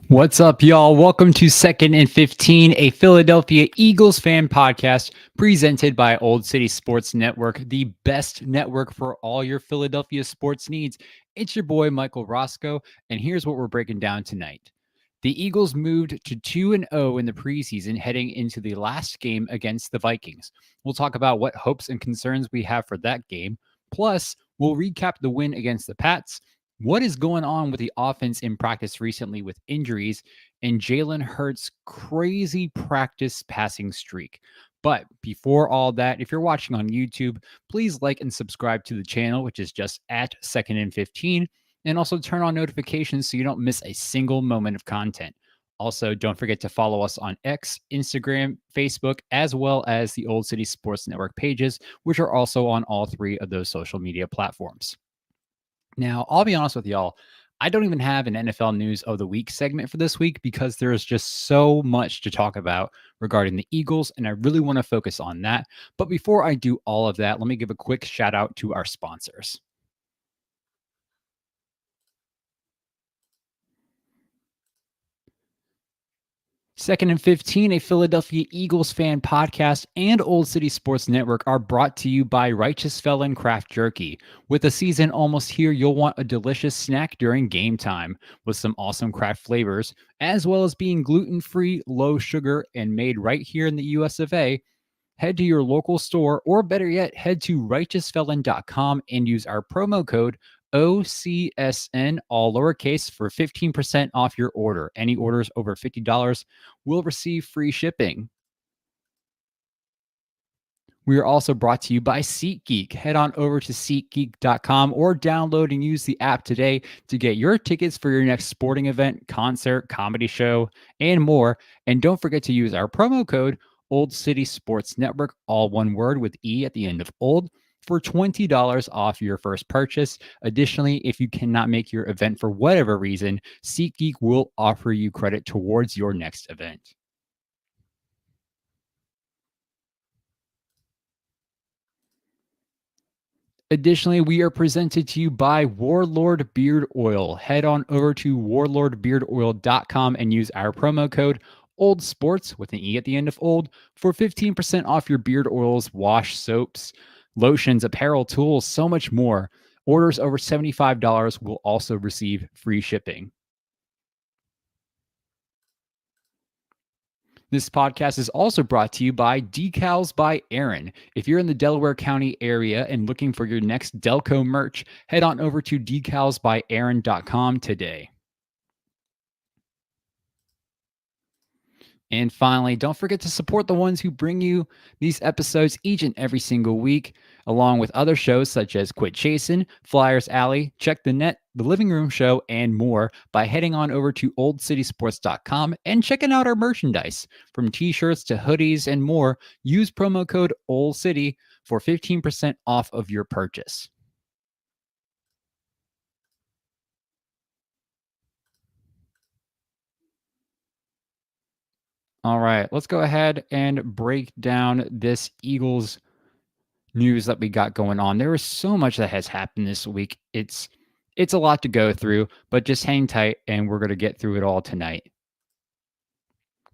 What's up, y'all? Welcome to Second and 15, a Philadelphia Eagles fan podcast presented by Old City Sports Network, the best network for all your Philadelphia sports needs. It's your boy, Michael Roscoe, and here's what we're breaking down tonight. The Eagles moved to 2-0 in the preseason, heading into the last game against the Vikings. We'll talk about what hopes and concerns we have for that game. Plus, we'll recap the win against the Pats, what is going on with the offense in practice recently with injuries, and Jalen Hurts' crazy practice passing streak. But before all that, if you're watching on YouTube, please like and subscribe to the channel, which is just at Second and 15, and also turn on notifications so you don't miss a single moment of content. Also, don't forget to follow us on X, Instagram, Facebook, as well as the Old City Sports Network pages, which are also on all three of those social media platforms. Now, I'll be honest with y'all, I don't even have an NFL News of the Week segment for this week because there's just so much to talk about regarding the Eagles, and I really want to focus on that. But before I do all of that, let me give a quick shout out to our sponsors. Second and 15, a Philadelphia Eagles fan podcast, and Old City Sports Network are brought to you by Righteous Felon Craft Jerky. With the season almost here, you'll want a delicious snack during game time with some awesome craft flavors, as well as being gluten-free, low sugar, and made right here in the US of A. Head to your local store, or better yet, head to righteousfelon.com and use our promo code OCSN, all lowercase, for 15% off your order. Any orders over $50 will receive free shipping. We are also brought to you by SeatGeek. Head on over to SeatGeek.com or download and use the app today to get your tickets for your next sporting event, concert, comedy show, and more. And don't forget to use our promo code Old City Sports Network, all one word with E at the end of old, for $20 off your first purchase. Additionally, if you cannot make your event for whatever reason, SeatGeek will offer you credit towards your next event. Additionally, we are presented to you by Warlord Beard Oil. Head on over to warlordbeardoil.com and use our promo code Old Sports with an E at the end of old for 15% off your beard oils, wash, soaps, lotions, apparel, tools, so much more. Orders over $75 will also receive free shipping. This podcast is also brought to you by Decals by Aaron. If you're in the Delaware County area and looking for your next Delco merch, head on over to decalsbyaaron.com today. And finally, don't forget to support the ones who bring you these episodes each and every single week, along with other shows such as Quit Chasin', Flyers Alley, Check the Net, The Living Room Show, and more by heading on over to oldcitysports.com and checking out our merchandise. From t-shirts to hoodies and more, use promo code OLDCITY for 15% off of your purchase. All right, let's go ahead and break down this Eagles news that we got going on. There is so much that has happened this week. It's a lot to go through, but just hang tight and we're going to get through it all tonight.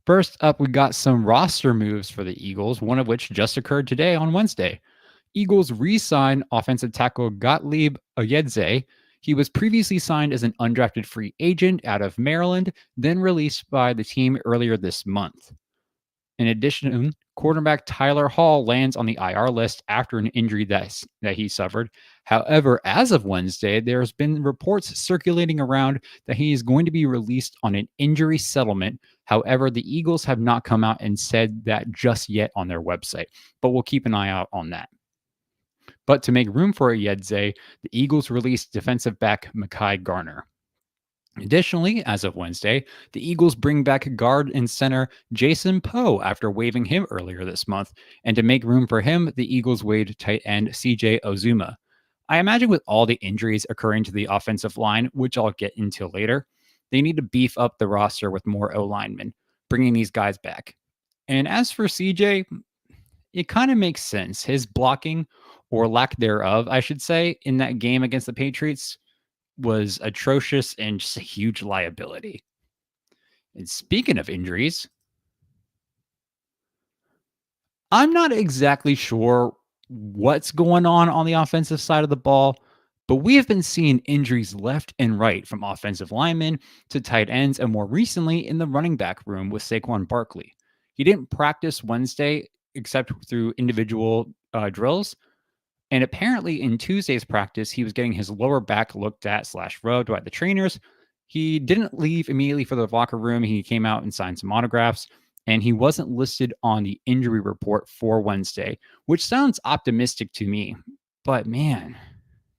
First up, we got some roster moves for the Eagles, one of which just occurred today on Wednesday. Eagles re-sign offensive tackle Gottlieb Oyedze. He was previously signed as an undrafted free agent out of Maryland, then released by the team earlier this month. In addition, Quarterback Tyler Hall lands on the IR list after an injury that he suffered. However, as of Wednesday, there's been reports circulating around that he is going to be released on an injury settlement. However, the Eagles have not come out and said that just yet on their website, but we'll keep an eye out on that. But to make room for Yedze, the Eagles released defensive back Mekhi Garner. Additionally, as of Wednesday, the Eagles bring back guard and center Jason Poe after waiving him earlier this month. And to make room for him, the Eagles waived tight end CJ Ozuma. I imagine with all the injuries occurring to the offensive line, which I'll get into later, they need to beef up the roster with more O linemen, bringing these guys back. And as for CJ, it kind of makes sense. His blocking, or lack thereof, I should say, in that game against the Patriots was atrocious and just a huge liability. And speaking of injuries, I'm not exactly sure what's going on the offensive side of the ball, but we have been seeing injuries left and right from offensive linemen to tight ends, and more recently in the running back room with Saquon Barkley. He didn't practice Wednesday except through individual drills. And apparently in Tuesday's practice, he was getting his lower back looked at / rubbed by the trainers. He didn't leave immediately for the locker room. He came out and signed some autographs, and he wasn't listed on the injury report for Wednesday, which sounds optimistic to me. But man,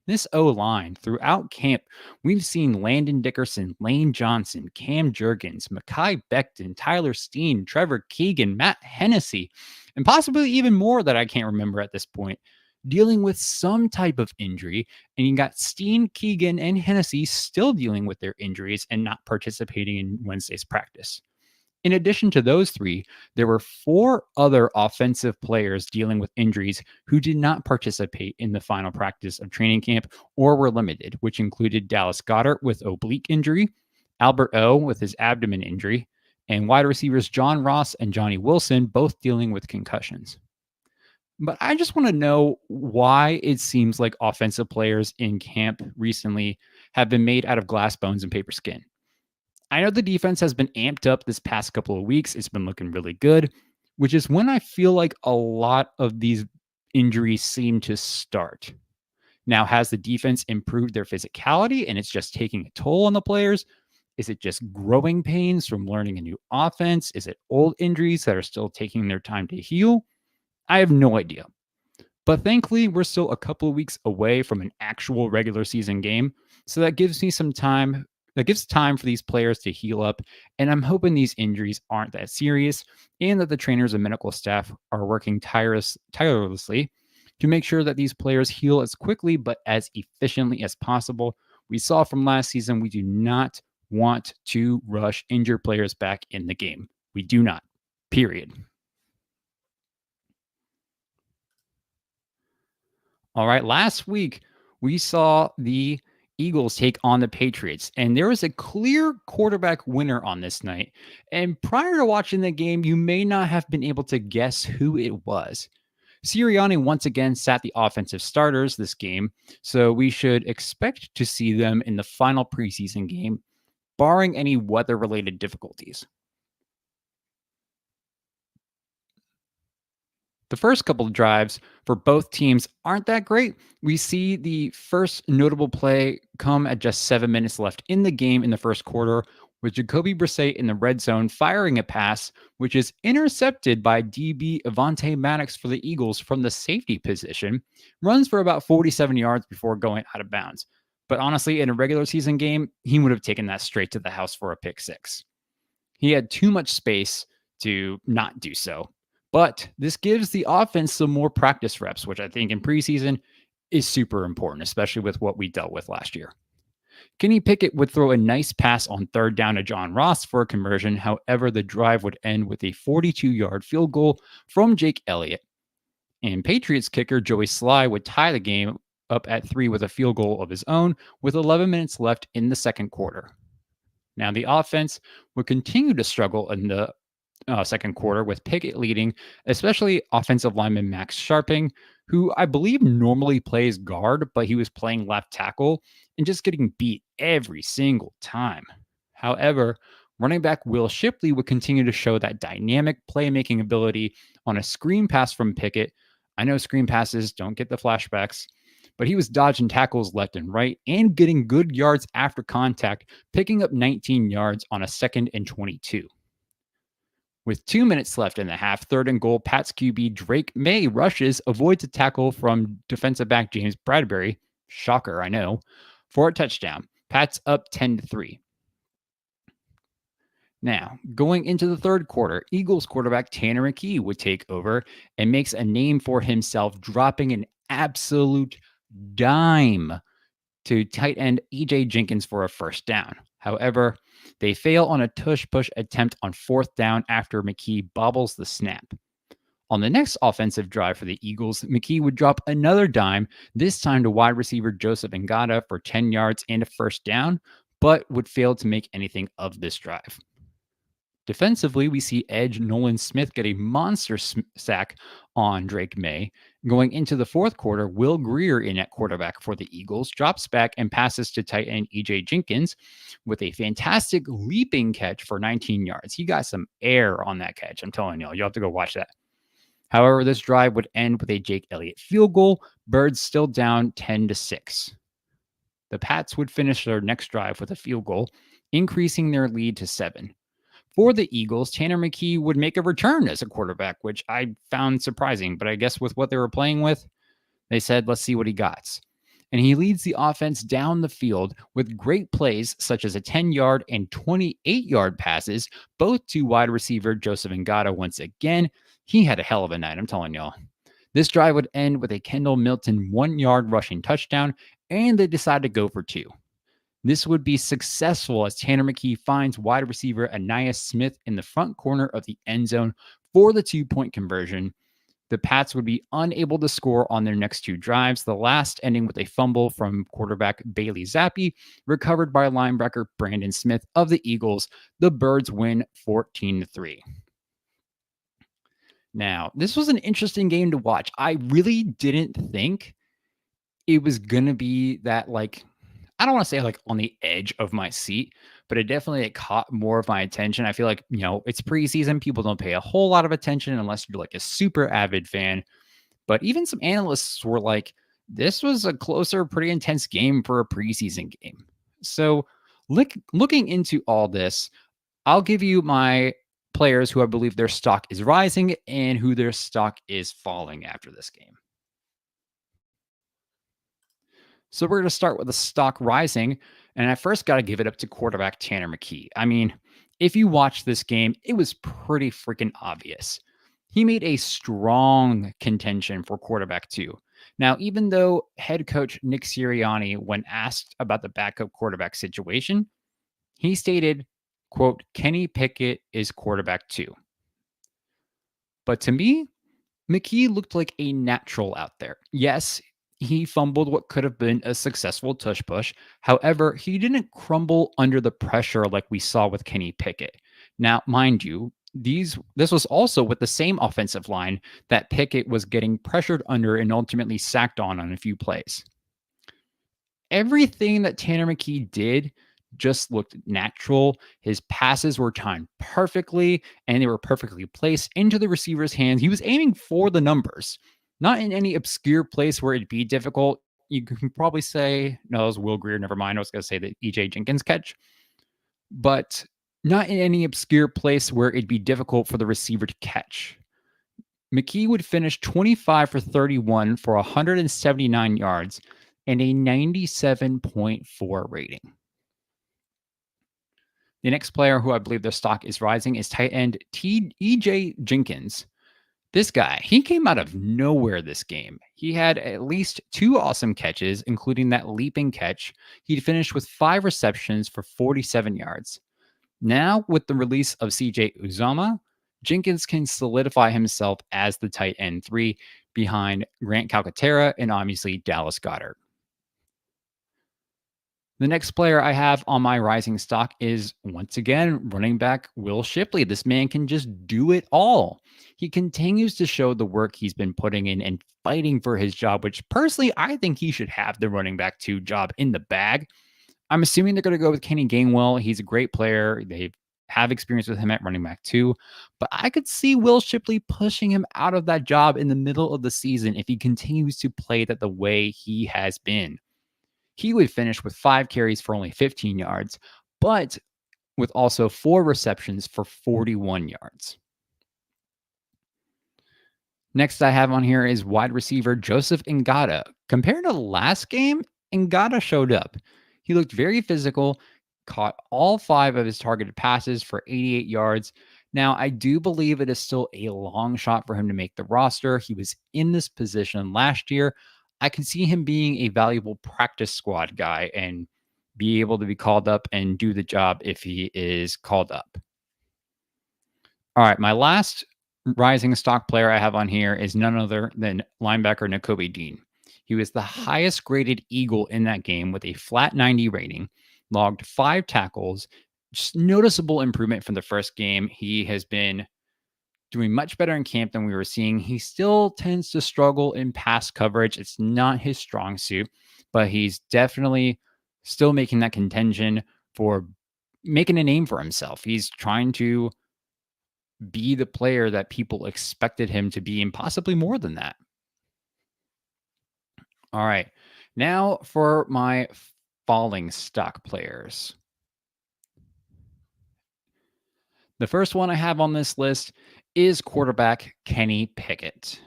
this O-line throughout camp, we've seen Landon Dickerson, Lane Johnson, Cam Jurgens, Mekhi Becton, Tyler Steen, Trevor Keegan, Matt Hennessy, and possibly even more that I can't remember at this point, dealing with some type of injury. And you got Steen, Keegan, and Hennessy still dealing with their injuries and not participating in Wednesday's practice. In addition to those three, there were 4 other offensive players dealing with injuries who did not participate in the final practice of training camp or were limited, which included Dallas Goedert with oblique injury, Albert O with his abdomen injury, and wide receivers John Ross and Johnny Wilson both dealing with concussions. But I just want to know why it seems like offensive players in camp recently have been made out of glass bones and paper skin. I know the defense has been amped up this past couple of weeks. It's been looking really good, which is when I feel like a lot of these injuries seem to start. Now, has the defense improved their physicality and it's just taking a toll on the players? Is it just growing pains from learning a new offense? Is it old injuries that are still taking their time to heal? I have no idea. But thankfully, we're still a couple of weeks away from an actual regular season game. So that gives me some time. That gives time for these players to heal up. And I'm hoping these injuries aren't that serious and that the trainers and medical staff are working tirelessly to make sure that these players heal as quickly but as efficiently as possible. We saw from last season, we do not want to rush injured players back in the game. We do not. Period. All right. Last week, we saw the Eagles take on the Patriots, and there was a clear quarterback winner on this night. And prior to watching the game, you may not have been able to guess who it was. Sirianni once again sat the offensive starters this game, so we should expect to see them in the final preseason game, barring any weather-related difficulties. The first couple of drives for both teams aren't that great. We see the first notable play come at just 7 minutes left in the game in the first quarter, with Jacoby Brissett in the red zone firing a pass, which is intercepted by DB Avante Maddox for the Eagles from the safety position, runs for about 47 yards before going out of bounds. But honestly, in a regular season game, he would have taken that straight to the house for a pick six. He had too much space to not do so. But this gives the offense some more practice reps, which I think in preseason is super important, especially with what we dealt with last year. Kenny Pickett would throw a nice pass on third down to John Ross for a conversion. However, the drive would end with a 42-yard field goal from Jake Elliott. And Patriots kicker Joey Sly would tie the game up at 3 with a field goal of his own with 11 minutes left in the second quarter. Now, the offense would continue to struggle in the second quarter with Pickett leading, especially offensive lineman Max Sharping, who I believe normally plays guard, but he was playing left tackle and just getting beat every single time. However, running back Will Shipley would continue to show that dynamic playmaking ability on a screen pass from Pickett. I know screen passes don't get the flashbacks, but he was dodging tackles left and right and getting good yards after contact, picking up 19 yards on a 2nd and 22. With 2 minutes left in the half, 3rd and goal, Pats QB Drake May rushes, avoids a tackle from defensive back James Bradbury. Shocker, I know. For a touchdown. Pats up 10-3. Now, going into the third quarter, Eagles quarterback Tanner McKee would take over and makes a name for himself, dropping an absolute dime to tight end EJ Jenkins for a first down. However, they fail on a tush push attempt on 4th down after McKee bobbles the snap. On the next offensive drive for the Eagles, McKee would drop another dime, this time to wide receiver Joseph Ngata for 10 yards and a first down, but would fail to make anything of this drive. Defensively, we see edge Nolan Smith get a monster sack on Drake May. Going into the fourth quarter, Will Greer in at quarterback for the Eagles drops back and passes to tight end EJ Jenkins with a fantastic leaping catch for 19 yards. He got some air on that catch. I'm telling y'all, you'll have to go watch that. However, this drive would end with a Jake Elliott field goal. Birds still down 10-6. The Pats would finish their next drive with a field goal, increasing their lead to 7. For the Eagles, Tanner McKee would make a return as a quarterback, which I found surprising. But I guess with what they were playing with, they said, let's see what he got. And he leads the offense down the field with great plays such as a 10-yard and 28-yard passes, both to wide receiver Joseph Ngata once again. He had a hell of a night, I'm telling y'all. This drive would end with a Kendall Milton 1-yard rushing touchdown, and they decided to go for 2. This would be successful as Tanner McKee finds wide receiver Anais Smith in the front corner of the end zone for the 2-point conversion. The Pats would be unable to score on their next 2 drives, the last ending with a fumble from quarterback Bailey Zappi, recovered by linebacker Brandon Smith of the Eagles. The Birds win 14-3. Now, this was an interesting game to watch. I really didn't think it was going to be that, I don't want to say on the edge of my seat, but it definitely caught more of my attention. I feel like, it's preseason. People don't pay a whole lot of attention unless you're a super avid fan. But even some analysts were like, this was a closer, pretty intense game for a preseason game. So looking into all this, I'll give you my players who I believe their stock is rising and who their stock is falling after this game. So we're going to start with the stock rising, and I first got to give it up to quarterback Tanner McKee. I mean, if you watch this game, it was pretty freaking obvious. He made a strong contention for quarterback 2. Now, even though head coach Nick Sirianni, when asked about the backup quarterback situation, he stated, quote, Kenny Pickett is quarterback 2. But to me, McKee looked like a natural out there. Yes, he fumbled what could have been a successful tush push. However, he didn't crumble under the pressure like we saw with Kenny Pickett. Now, mind you, this was also with the same offensive line that Pickett was getting pressured under and ultimately sacked on a few plays. Everything that Tanner McKee did just looked natural. His passes were timed perfectly, and they were perfectly placed into the receiver's hands. He was aiming for the numbers, not in any obscure place where it'd be difficult. You can probably say, no, it was Will Greer. Never mind. I was going to say the EJ Jenkins catch, but not in any obscure place where it'd be difficult for the receiver to catch. McKee would finish 25 for 31 for 179 yards and a 97.4 rating. The next player who I believe their stock is rising is tight end EJ Jenkins. This guy, he came out of nowhere this game. He had at least 2 awesome catches, including that leaping catch. He finished with 5 receptions for 47 yards. Now, with the release of CJ Uzomah, Jenkins can solidify himself as the tight end 3 behind Grant Calcaterra and obviously Dallas Goedert. The next player I have on my rising stock is, once again, running back Will Shipley. This man can just do it all. He continues to show the work he's been putting in and fighting for his job, which personally, I think he should have the running back 2 job in the bag. I'm assuming they're going to go with Kenny Gainwell. He's a great player. They've have experience with him at running back too, but I could see Will Shipley pushing him out of that job in the middle of the season if he continues to play that the way he has been. He would finish with 5 carries for only 15 yards, but with also 4 receptions for 41 yards. Next I have on here is wide receiver Joseph Ngata. Compared to last game, Ngata showed up. He looked very physical, caught all 5 of his targeted passes for 88 yards. Now, I do believe it is still a long shot for him to make the roster. He was in this position last year. I can see him being a valuable practice squad guy and be able to be called up and do the job if he is called up. All right, my last rising stock player I have on here is none other than linebacker Nakobe Dean. He was the highest graded Eagle in that game with a flat 90 rating, logged 5 tackles. Just noticeable improvement from the first game. He has been doing much better in camp than we were seeing. He still tends to struggle in pass coverage. It's not his strong suit, but he's definitely still making that contention for making a name for himself. He's trying to be the player that people expected him to be and possibly more than that. All right. Now for my falling stock players. The first one I have on this list is quarterback Kenny Pickett.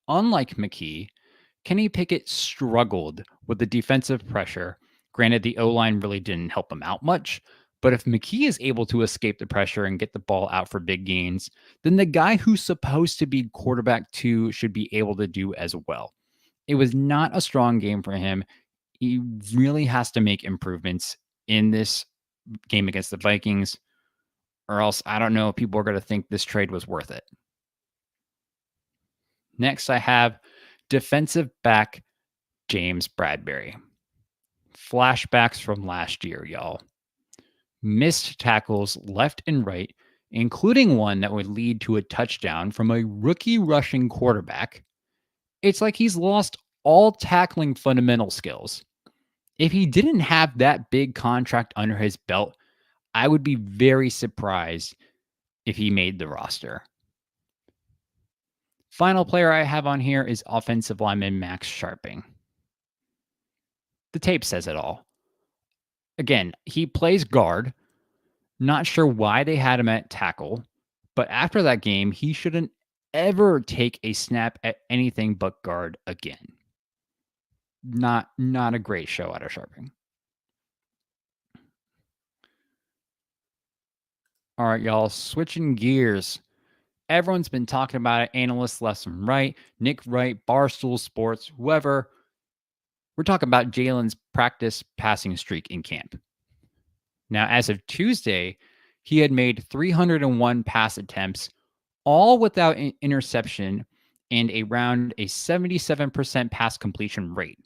Unlike McKee, Kenny Pickett struggled with the defensive pressure. Granted, the O-line really didn't help him out much, but if McKee is able to escape the pressure and get the ball out for big gains, then the guy who's supposed to be quarterback 2 should be able to do as well. It was not a strong game for him. He really has to make improvements in this game against the Vikings, or else I don't know if people are going to think this trade was worth it. Next, I have defensive back James Bradbury. Flashbacks from last year, y'all. Missed tackles left and right, including one that would lead to a touchdown from a rookie rushing quarterback. It's like he's lost all tackling fundamental skills. If he didn't have that big contract under his belt, I would be very surprised if he made the roster. Final player I have on here is offensive lineman Max Sharping. The tape says it all. Again, he plays guard. Not sure why they had him at tackle, but after that game, he shouldn't ever take a snap at anything but guard again. Not a great show out of Sharping. All right, y'all, switching gears. Everyone's been talking about it. Analysts left and right, Nick Wright, Barstool Sports, whoever. We're talking about Jalen's practice passing streak in camp. Now, as of Tuesday, he had made 301 pass attempts, all without an interception and around a 77% pass completion rate.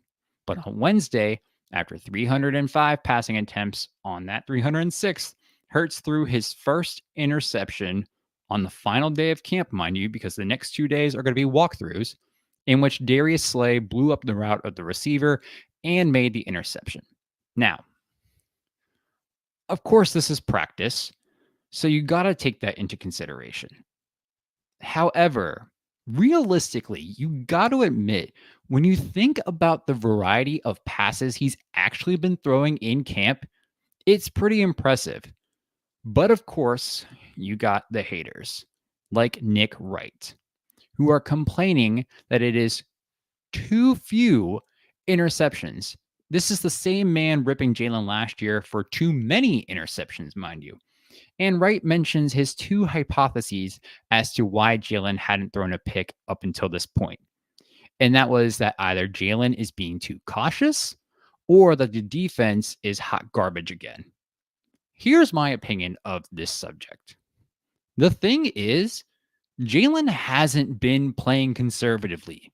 But on Wednesday, after 305 passing attempts on that 306th, Hurts threw his first interception on the final day of camp, mind you, because the next 2 days are going to be walkthroughs, in which Darius Slay blew up the route of the receiver and made the interception. Now, of course, this is practice, so you got to take that into consideration. However, realistically, you got to admit, when you think about the variety of passes he's actually been throwing in camp, it's pretty impressive. But of course, you got the haters, like Nick Wright, who are complaining that it is too few interceptions. This is the same man ripping Jalen last year for too many interceptions, mind you. And Wright mentions his 2 hypotheses as to why Jalen hadn't thrown a pick up until this point. And that was that either Jalen is being too cautious or that the defense is hot garbage again. Here's my opinion of this subject. The thing is, Jalen hasn't been playing conservatively.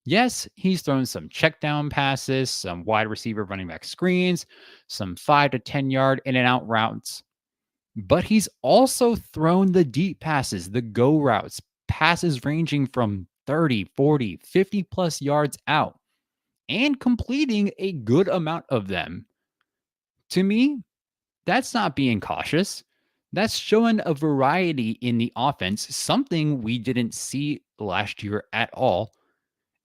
Yes, he's thrown some check down passes, some wide receiver running back screens, some 5 to 10 yard in and out routes. But he's also thrown the deep passes, the go routes, passes ranging from 30, 40, 50 plus yards out, and completing a good amount of them. To me, that's not being cautious. That's showing a variety in the offense, something we didn't see last year at all,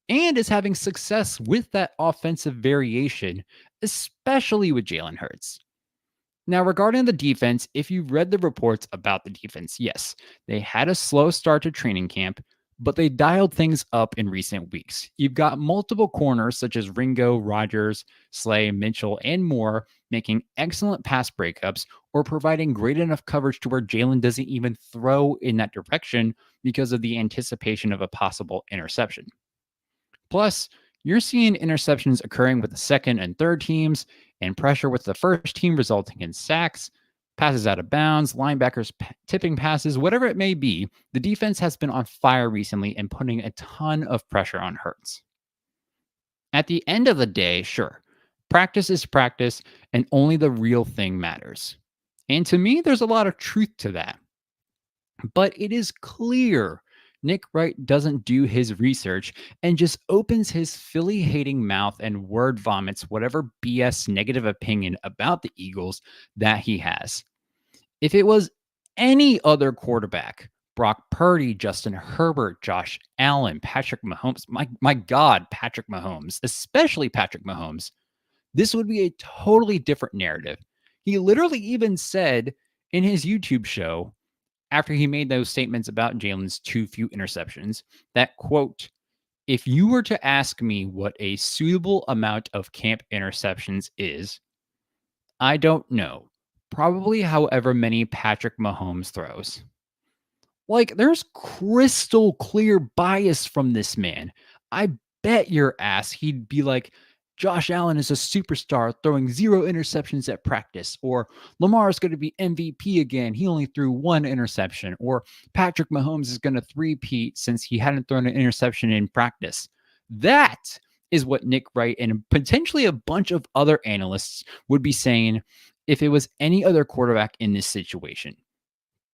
and is having success with that offensive variation, especially with Jalen Hurts. Now, regarding the defense, if you read the reports about the defense, yes, they had a slow start to training camp, but they dialed things up in recent weeks. You've got multiple corners such as Ringo, Rogers, Slay, Mitchell, and more making excellent pass breakups or providing great enough coverage to where Jalen doesn't even throw in that direction because of the anticipation of a possible interception. Plus, you're seeing interceptions occurring with the second and third teams, and pressure with the first team resulting in sacks, passes out of bounds, linebackers tipping passes, whatever it may be. The defense has been on fire recently and putting a ton of pressure on Hurts. At the end of the day, sure, practice is practice, and only the real thing matters. And to me, there's a lot of truth to that. But it is clear Nick Wright doesn't do his research and just opens his Philly hating mouth and word vomits whatever BS negative opinion about the Eagles that he has. If it was any other quarterback, Brock Purdy, Justin Herbert, Josh Allen, Patrick Mahomes, my God, Patrick Mahomes, especially Patrick Mahomes, this would be a totally different narrative. He literally even said in his YouTube show, after he made those statements about Jalen's too few interceptions, that quote, if you were to ask me what a suitable amount of camp interceptions is, I don't know. Probably however many Patrick Mahomes throws. Like, there's crystal clear bias from this man. I bet your ass he'd be like, Josh Allen is a superstar throwing 0 interceptions at practice, or Lamar is going to be MVP again. He only threw 1 interception, or Patrick Mahomes is going to three-peat since he hadn't thrown an interception in practice. That is what Nick Wright and potentially a bunch of other analysts would be saying if it was any other quarterback in this situation.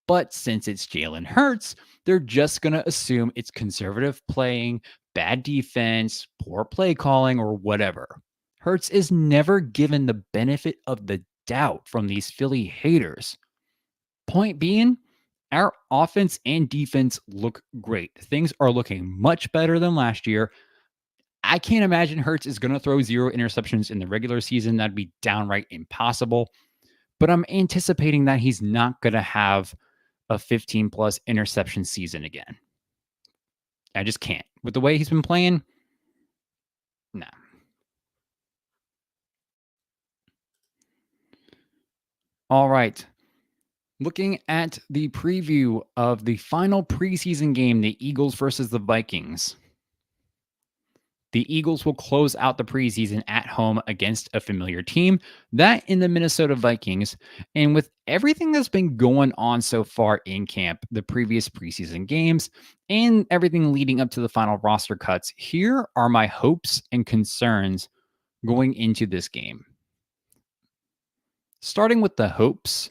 But since it's Jalen Hurts, they're just going to assume it's conservative playing, bad defense, poor play calling, or whatever. Hurts is never given the benefit of the doubt from these Philly haters. Point being, our offense and defense look great. Things are looking much better than last year. I can't imagine Hurts is going to throw 0 interceptions in the regular season. That'd be downright impossible. But I'm anticipating that he's not going to have a 15 plus interception season again. I just can't. With the way he's been playing, nah. All right. Looking at the preview of the final preseason game, the Eagles versus the Vikings. The Eagles will close out the preseason at home against a familiar team, that in the Minnesota Vikings. And with everything that's been going on so far in camp, the previous preseason games, and everything leading up to the final roster cuts, here are my hopes and concerns going into this game. Starting with the hopes,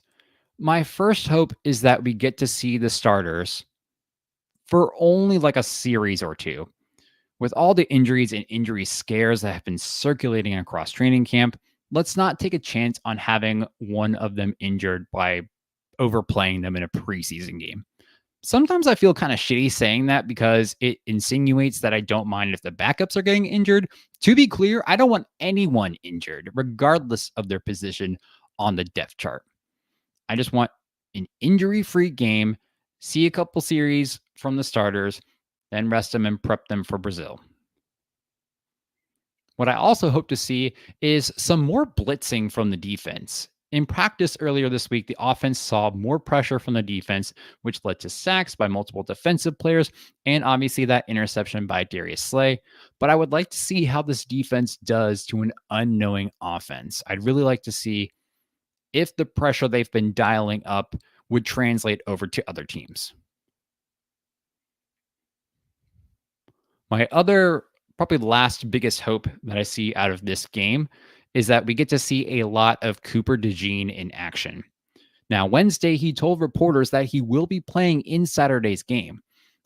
my first hope is that we get to see the starters for only like a series or two. With all the injuries and injury scares that have been circulating across training camp, let's not take a chance on having one of them injured by overplaying them in a preseason game. Sometimes I feel kind of shitty saying that because it insinuates that I don't mind if the backups are getting injured. To be clear, I don't want anyone injured, regardless of their position on the depth chart. I just want an injury-free game, see a couple series from the starters, then rest them and prep them for Brazil. What I also hope to see is some more blitzing from the defense. In practice earlier this week, the offense saw more pressure from the defense, which led to sacks by multiple defensive players and obviously that interception by Darius Slay. But I would like to see how this defense does to an unknowing offense. I'd really like to see if the pressure they've been dialing up would translate over to other teams. My other, probably last biggest hope that I see out of this game is that we get to see a lot of Cooper DeJean in action. Now, Wednesday, he told reporters that he will be playing in Saturday's game.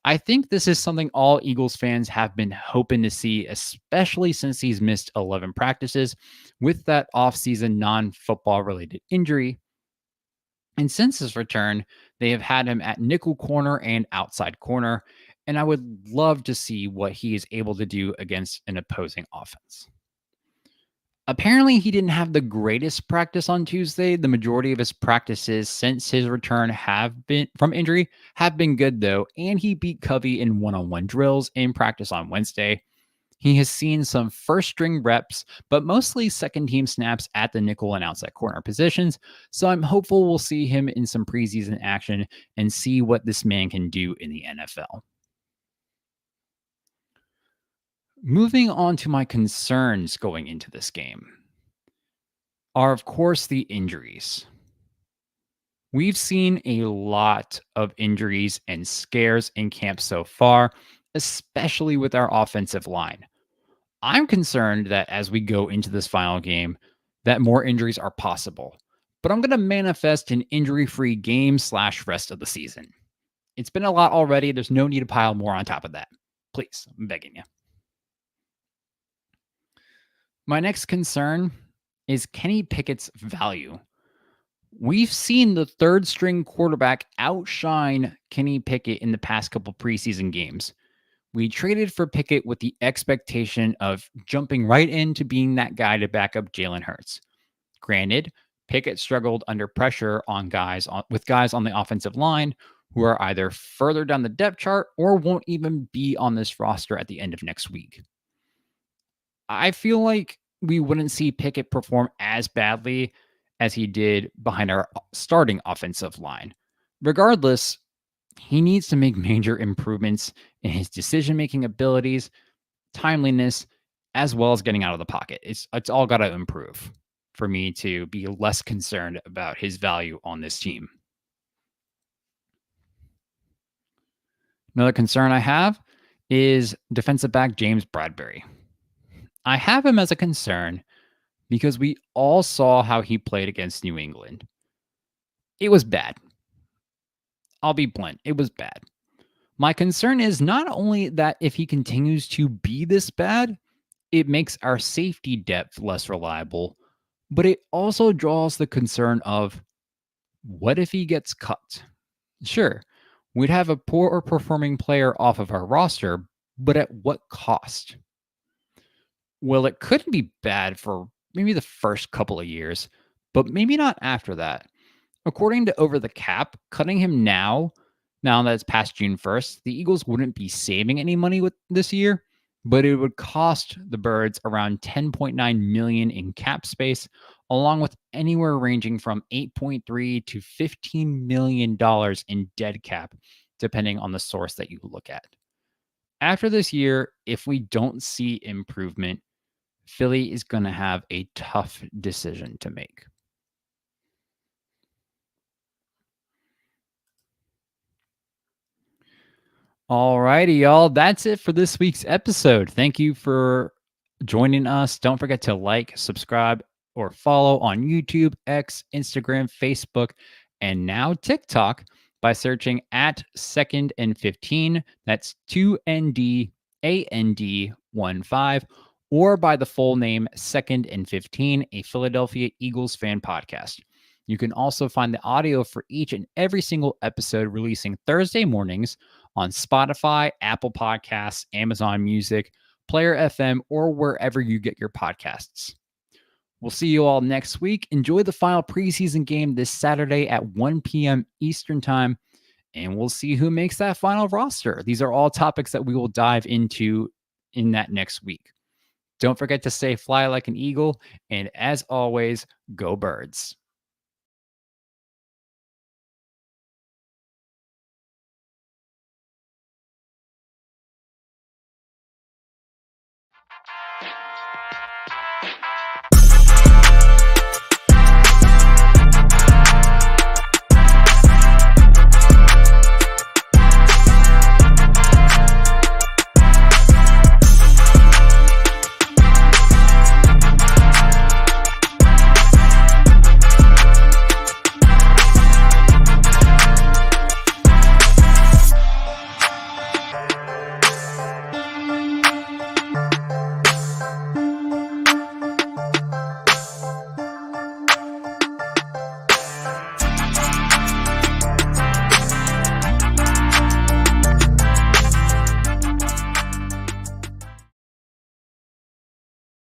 I think this is something all Eagles fans have been hoping to see, especially since he's missed 11 practices with that offseason non-football related injury. And since his return, they have had him at nickel corner and outside corner. And I would love to see what he is able to do against an opposing offense. Apparently, he didn't have the greatest practice on Tuesday. The majority of his practices since his return have been from injury have been good though, and he beat Covey in one-on-one drills in practice on Wednesday. He has seen some first string reps, but mostly second team snaps at the nickel and outside corner positions. So I'm hopeful we'll see him in some preseason action and see what this man can do in the NFL. Moving on to my concerns going into this game are, of course, the injuries. We've seen a lot of injuries and scares in camp so far, especially with our offensive line. I'm concerned that as we go into this final game, that more injuries are possible. But I'm going to manifest an injury-free game / rest of the season. It's been a lot already. There's no need to pile more on top of that. Please, I'm begging you. My next concern is Kenny Pickett's value. We've seen the third string quarterback outshine Kenny Pickett in the past couple preseason games. We traded for Pickett with the expectation of jumping right into being that guy to back up Jalen Hurts. Granted, Pickett struggled under pressure with guys on the offensive line who are either further down the depth chart or won't even be on this roster at the end of next week. I feel like we wouldn't see Pickett perform as badly as he did behind our starting offensive line. Regardless, he needs to make major improvements in his decision-making abilities, timeliness, as well as getting out of the pocket. It's all got to improve for me to be less concerned about his value on this team. Another concern I have is defensive back James Bradbury. I have him as a concern because we all saw how he played against New England. It was bad. I'll be blunt. It was bad. My concern is not only that if he continues to be this bad, it makes our safety depth less reliable, but it also draws the concern of what if he gets cut? Sure, we'd have a poor performing player off of our roster, but at what cost? Well, it could be bad for maybe the first couple of years, but maybe not after that. According to Over the Cap, cutting him now that it's past June 1st, the Eagles wouldn't be saving any money with this year, but it would cost the Birds around $10.9 million in cap space, along with anywhere ranging from $8.3 to $15 million in dead cap, depending on the source that you look at. After this year, if we don't see improvement, Philly is going to have a tough decision to make. All righty, y'all. That's it for this week's episode. Thank you for joining us. Don't forget to like, subscribe, or follow on YouTube, X, Instagram, Facebook, and now TikTok by searching at 2nd and 15. That's 2NDAND15, or by the full name 2nd and 15, a Philadelphia Eagles fan podcast. You can also find the audio for each and every single episode releasing Thursday mornings on Spotify, Apple Podcasts, Amazon Music, Player FM, or wherever you get your podcasts. We'll see you all next week. Enjoy the final preseason game this Saturday at 1 p.m. Eastern Time, and we'll see who makes that final roster. These are all topics that we will dive into in that next week. Don't forget to stay fly like an eagle, and as always, go Birds.